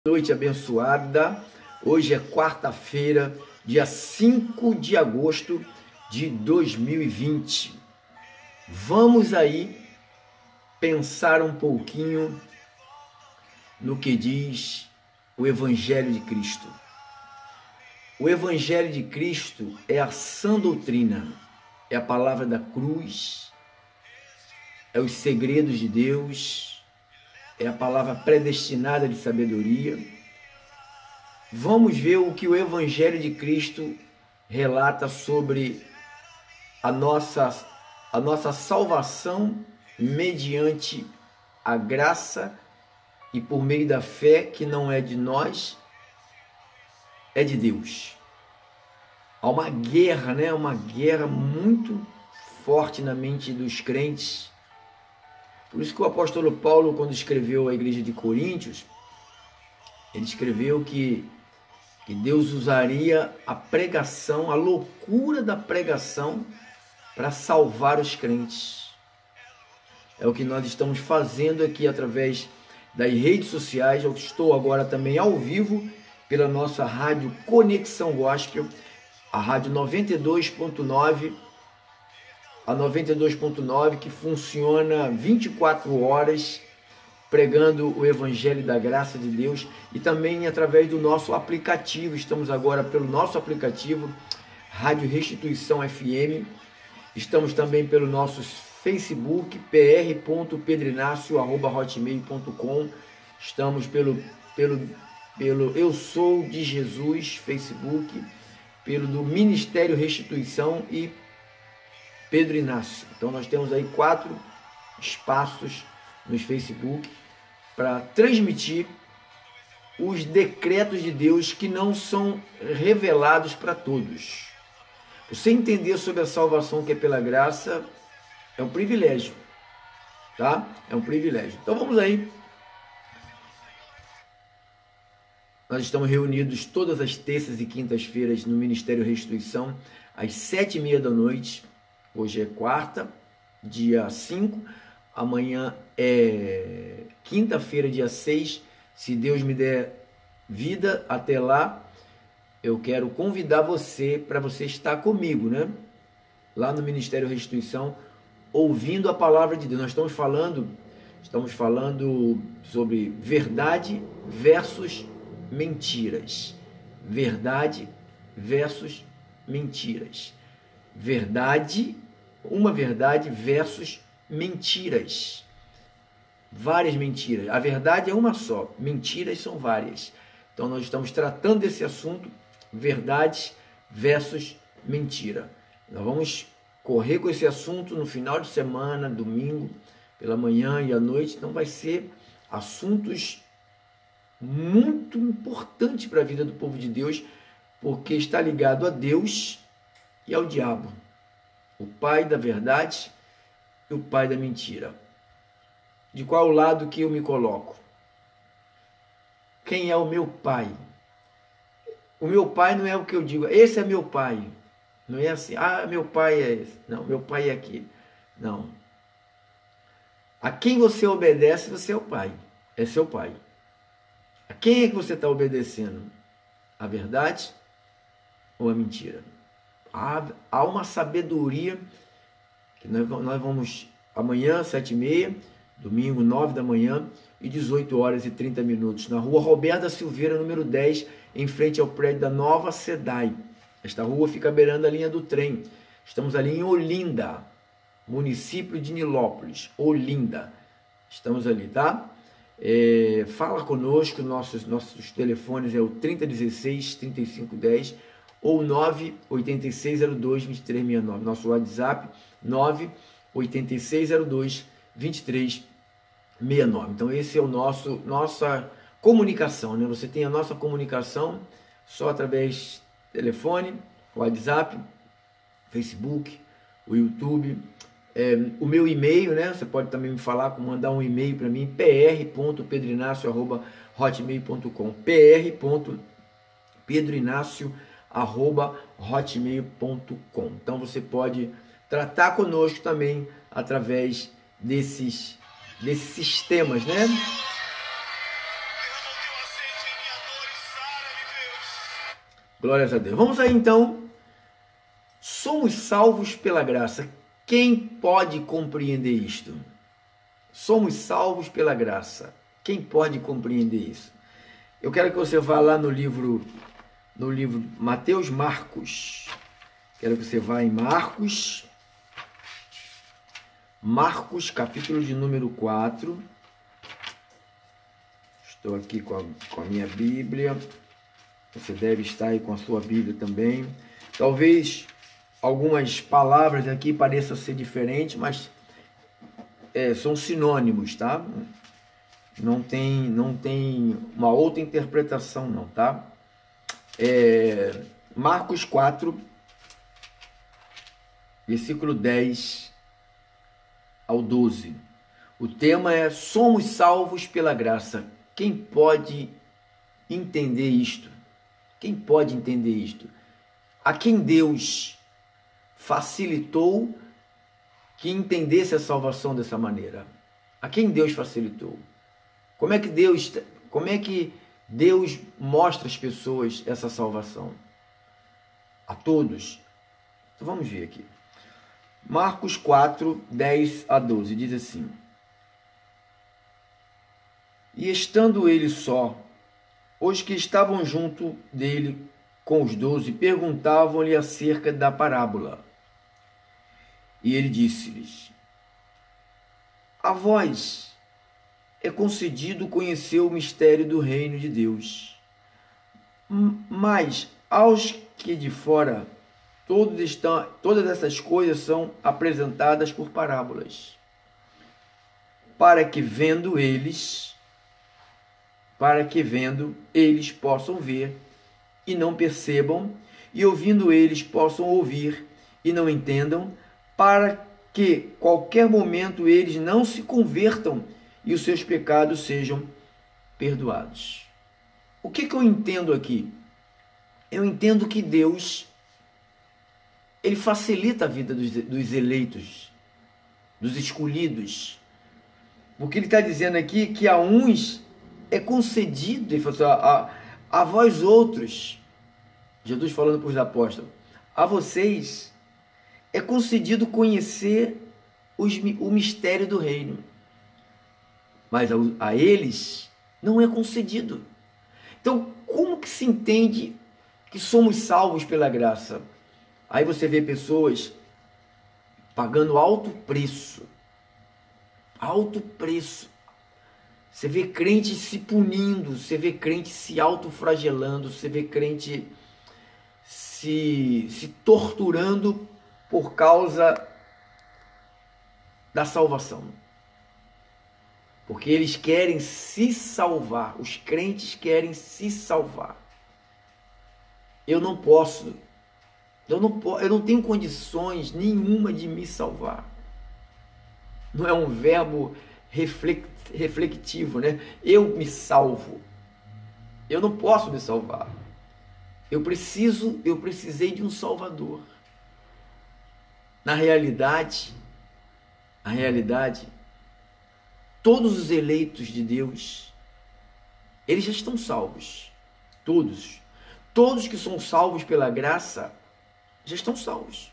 Noite abençoada. Hoje é quarta-feira, dia 5 de agosto de 2020. Vamos aí pensar um pouquinho no que diz o Evangelho de Cristo. O Evangelho de Cristo é a sã doutrina, é a palavra da cruz, é os segredos de Deus, é a palavra predestinada de sabedoria. Vamos ver o que o Evangelho de Cristo relata sobre a nossa salvação mediante a graça e por meio da fé, que não é de nós, é de Deus. Há uma guerra, né? Uma guerra muito forte na mente dos crentes. Por isso que o apóstolo Paulo, quando escreveu à igreja de Coríntios, ele escreveu que Deus usaria a pregação, a loucura da pregação, para salvar os crentes. É o que nós estamos fazendo aqui através das redes sociais. Eu estou agora também ao vivo pela nossa rádio Conexão Gospel, a rádio 92.9, a 92.9, que funciona 24 horas, pregando o Evangelho da graça de Deus, e também através do nosso aplicativo. Estamos agora pelo nosso aplicativo, Rádio Restituição FM. Estamos também pelo nosso Facebook, pr.pedrinacio@hotmail.com. Estamos pelo Eu Sou de Jesus Facebook, pelo do Ministério Restituição e Pedro Inácio. Então nós temos aí 4 espaços nos Facebook para transmitir os decretos de Deus que não são revelados para todos. Você entender sobre a salvação que é pela graça é um privilégio, tá? É um privilégio. Então vamos aí. Nós estamos reunidos todas as terças e quintas-feiras no Ministério Restituição, às 7h30 da noite. Hoje é quarta, dia 5. Amanhã é quinta-feira, dia 6. Se Deus me der vida até lá, eu quero convidar você para você estar comigo, né? Lá no Ministério Restituição, ouvindo a palavra de Deus. Nós estamos falando sobre verdade versus mentiras. Verdade versus mentiras. Verdade, uma verdade versus mentiras. Várias mentiras. A verdade é uma só, mentiras são várias. Então nós estamos tratando desse assunto, verdade versus mentira. Nós vamos correr com esse assunto no final de semana, domingo, pela manhã e à noite. Então vai ser assuntos muito importantes para a vida do povo de Deus, porque está ligado a Deus e ao diabo, o pai da verdade e o pai da mentira. De qual lado que eu me coloco? Quem é o meu pai? O meu pai não é o que eu digo, esse é meu pai. Não é assim, meu pai é esse. Não, meu pai é aquele. Não. A quem você obedece, você é o pai. É seu pai. A quem é que você está obedecendo? A verdade ou a mentira? Há uma sabedoria que nós vamos amanhã, 7h30, domingo, 9 da manhã e 18h30, na rua Roberto da Silveira, número 10, em frente ao prédio da Nova Sedai. Esta rua fica beirando a linha do trem. Estamos ali em Olinda, município de Nilópolis, Olinda. Estamos ali, tá? Fala conosco, nossos telefones é o 3016-3510 ou 98602-2369. Nosso WhatsApp, 98602-2369. Então esse é o nossa comunicação, né? Você tem a nossa comunicação só através do telefone, WhatsApp, Facebook, o YouTube, o meu e-mail, né? Você pode também me falar, mandar um e-mail para mim, pr.pedrinacio@hotmail.com, pr.pedrinacio@hotmail.com. Então você pode tratar conosco também através desses sistemas, né? Glórias a Deus. Vamos aí então. Somos salvos pela graça. Quem pode compreender isto? Somos salvos pela graça. Quem pode compreender isso? Eu quero que você vá lá no livro Marcos. Quero que você vá em Marcos, capítulo de número 4. Estou aqui com a minha Bíblia. Você deve estar aí com a sua Bíblia também. Talvez algumas palavras aqui pareçam ser diferentes, mas são sinônimos, tá? Não tem uma outra interpretação não, tá? Marcos 4, versículo 10 ao 12. O tema é: somos salvos pela graça. Quem pode entender isto? Quem pode entender isto? A quem Deus facilitou que entendesse a salvação dessa maneira? A quem Deus facilitou? Como é que Deus mostra às pessoas essa salvação? A todos. Então vamos ver aqui. Marcos 4, 10 a 12, diz assim: E estando ele só, os que estavam junto dele com os 12 perguntavam-lhe acerca da parábola. E ele disse-lhes: A vós é concedido conhecer o mistério do reino de Deus, mas aos que de fora todas essas coisas são apresentadas por parábolas, para que vendo eles possam ver e não percebam, e ouvindo eles possam ouvir e não entendam, para que qualquer momento eles não se convertam e os seus pecados sejam perdoados. O que eu entendo aqui? Eu entendo que Deus, ele facilita a vida dos eleitos, dos escolhidos, porque ele está dizendo aqui que a uns é concedido, ele falou assim, a vós outros, Jesus falando para os apóstolos, a vocês é concedido conhecer o mistério do reino, mas a eles não é concedido. Então, como que se entende que somos salvos pela graça? Aí você vê pessoas pagando alto preço. Você vê crente se punindo, você vê crente se autoflagelando, você vê crente se torturando por causa da salvação. Porque eles querem se salvar, os crentes querem se salvar. Eu não posso, eu não tenho condições nenhuma de me salvar. Não é um verbo refletivo, né? Eu me salvo. Eu não posso me salvar. Eu precisei de um Salvador. Na realidade, todos os eleitos de Deus, eles já estão salvos. Todos que são salvos pela graça, já estão salvos.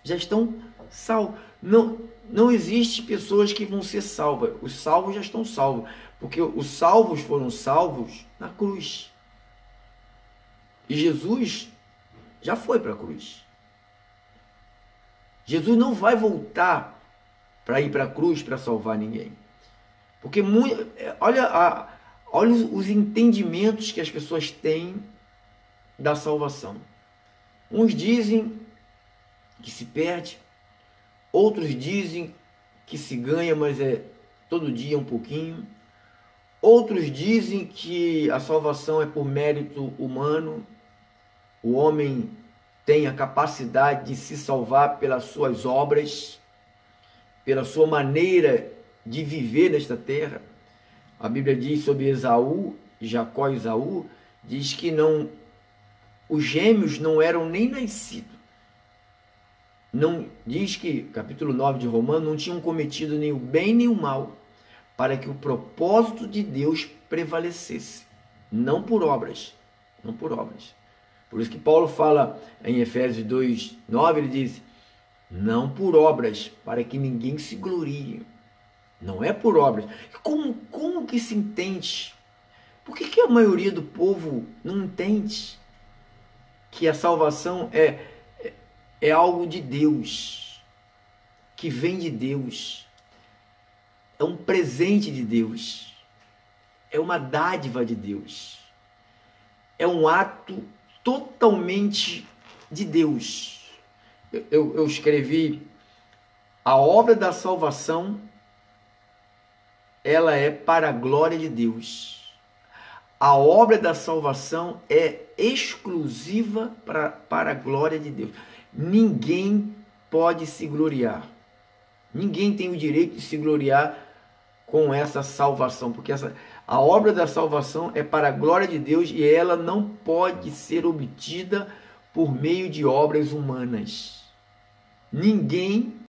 Já estão salvos. Não existe pessoas que vão ser salvas. Os salvos já estão salvos. Porque os salvos foram salvos na cruz. E Jesus já foi para a cruz. Jesus não vai voltar para ir para a cruz para salvar ninguém. Porque olha os entendimentos que as pessoas têm da salvação. Uns dizem que se perde, outros dizem que se ganha, mas é todo dia um pouquinho. Outros dizem que a salvação é por mérito humano. O homem tem a capacidade de se salvar pelas suas obras, pela sua maneira de viver nesta terra. A Bíblia diz sobre Jacó e Esaú, diz que os gêmeos não eram nem nascidos. Não, diz que, capítulo 9 de Romanos, não tinham cometido nem o bem nem o mal, para que o propósito de Deus prevalecesse. Não por obras. Por isso que Paulo fala em Efésios 2:9, ele diz: não por obras, para que ninguém se glorie. Não é por obras. Como que se entende? Por que a maioria do povo não entende que a salvação é algo de Deus, que vem de Deus, é um presente de Deus, é uma dádiva de Deus, é um ato totalmente de Deus. Eu escrevi: a obra da salvação, ela é para a glória de Deus. A obra da salvação é exclusiva para a glória de Deus. Ninguém pode se gloriar. Ninguém tem o direito de se gloriar com essa salvação, porque a obra da salvação é para a glória de Deus e ela não pode ser obtida por meio de obras humanas. Ninguém